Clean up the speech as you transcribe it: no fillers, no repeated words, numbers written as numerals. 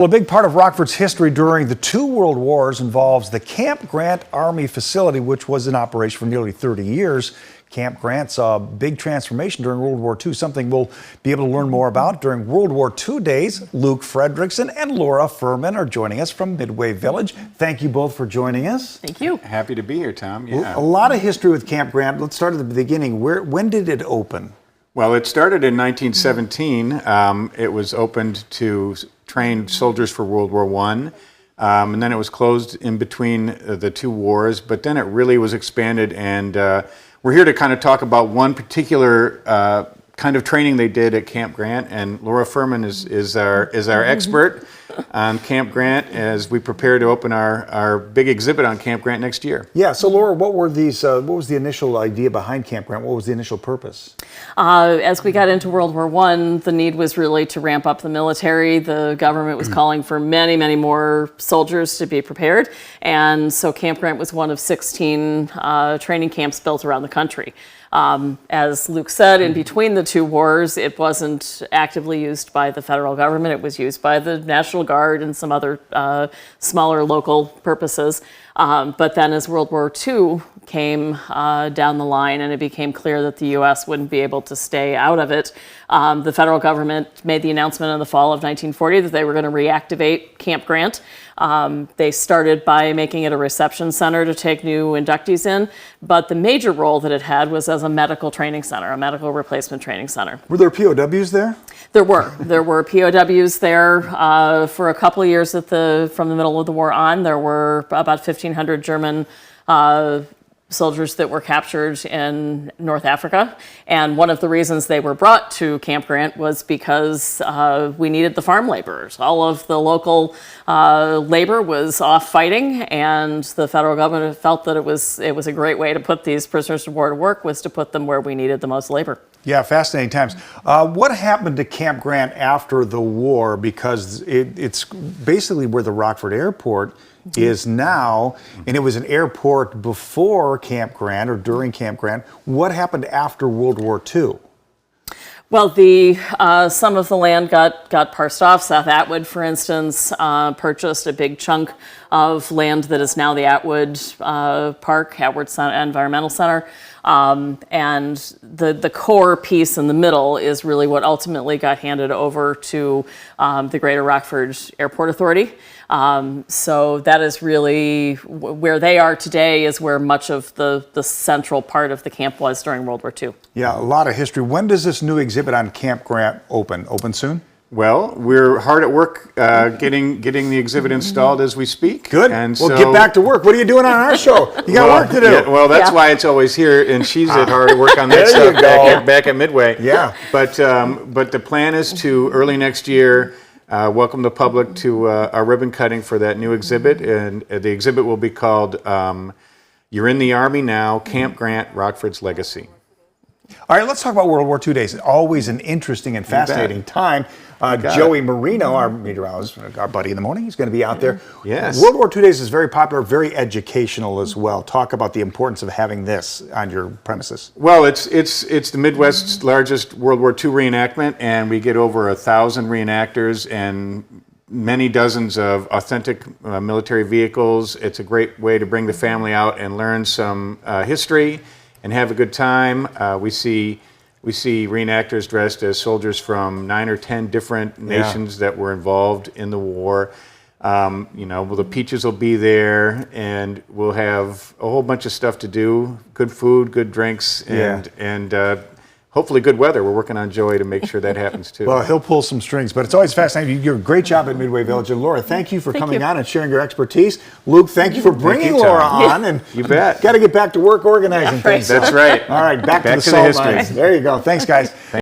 Well, a big part of Rockford's history during the two world wars involves the Camp Grant Army facility, which was in operation for nearly 30 years. Camp Grant saw a big transformation during World War II, something we'll be able to learn more about during World War II days. Luke Fredrickson and Laura Ferman are joining us from Midway Village. Thank you both for joining us. Thank you. Happy to be here, Tom. Yeah. A lot of history with Camp Grant. Let's start at the beginning. When did it open? Well, it started in 1917. It was opened to train soldiers for World War I. And then it was closed in between the two wars, but then it really was expanded, and we're here to kind of talk about one particular kind of training they did at Camp Grant, and Laura Ferman is our expert on Camp Grant as we prepare to open our big exhibit on Camp Grant next year. Yeah, so Laura, what was the initial idea behind Camp Grant? What was the initial purpose? As we got into World War I, the need was really to ramp up the military. The government was calling for many, many more soldiers to be prepared. And so Camp Grant was one of 16 training camps built around the country. As Luke said, in between the two wars, it wasn't actively used by the federal government. It was used by the National Guard and some other smaller local purposes. But then as World War II came down the line and it became clear that the U.S. wouldn't be able to stay out of it, the federal government made the announcement in the fall of 1940 that they were going to reactivate Camp Grant. They started by making it a reception center to take new inductees in, but the major role that it had was as a medical training center, a medical replacement training center. Were there POWs there? There were POWs there for a couple of years from the middle of the war on. There were about 1,500 German soldiers that were captured in North Africa. And one of the reasons they were brought to Camp Grant was because we needed the farm laborers. All of the local labor was off fighting, and the federal government felt that it was a great way to put these prisoners of war to work, was to put them where we needed the most labor. Yeah, fascinating times. What happened to Camp Grant after the war? Because it's basically where the Rockford Airport is now, and it was an airport before Camp Grant or during Camp Grant. What happened after World War II? Well, some of the land got parsed off. South Atwood, for instance, purchased a big chunk of land that is now the Atwood Park, Atwood Environmental Center. And the core piece in the middle is really what ultimately got handed over to the Greater Rockford Airport Authority. So that is really where they are today, is where much of the central part of the camp was during World War II. Yeah, a lot of history. When does this new exhibit on Camp Grant open? Open soon? Well, we're hard at work getting the exhibit installed as we speak. Good. And well, get back to work. What are you doing on our show? You got work to do. Yeah, well, that's why it's always here, and she's at hard at work on that stuff back at Midway. Yeah. But the plan is to, early next year, welcome the public to our ribbon cutting for that new exhibit, and the exhibit will be called "You're in the Army Now: Camp Grant, Rockford's Legacy." All right, let's talk about World War II days. Always an interesting and fascinating time. Joey Marino, our meteorologist, our buddy in the morning, he's going to be out there. Yes. World War II days is very popular, very educational as well. Talk about the importance of having this on your premises. Well, it's the Midwest's largest World War II reenactment, and we get over 1,000 reenactors and many dozens of authentic military vehicles. It's a great way to bring the family out and learn some history and have a good time. We see reenactors dressed as soldiers from 9 or 10 different nations that were involved in the war. The Peaches will be there, and we'll have a whole bunch of stuff to do. Good food, good drinks, and hopefully good weather. We're working on Joey to make sure that happens too. Well, he'll pull some strings, but it's always fascinating. You do a great job at Midway Village. And Laura, thank you for coming on and sharing your expertise. Luke, thank you for bringing Laura on. And you bet. Got to get back to work organizing things. That's right. All right, back to the salt mines. There you go. Thanks, guys.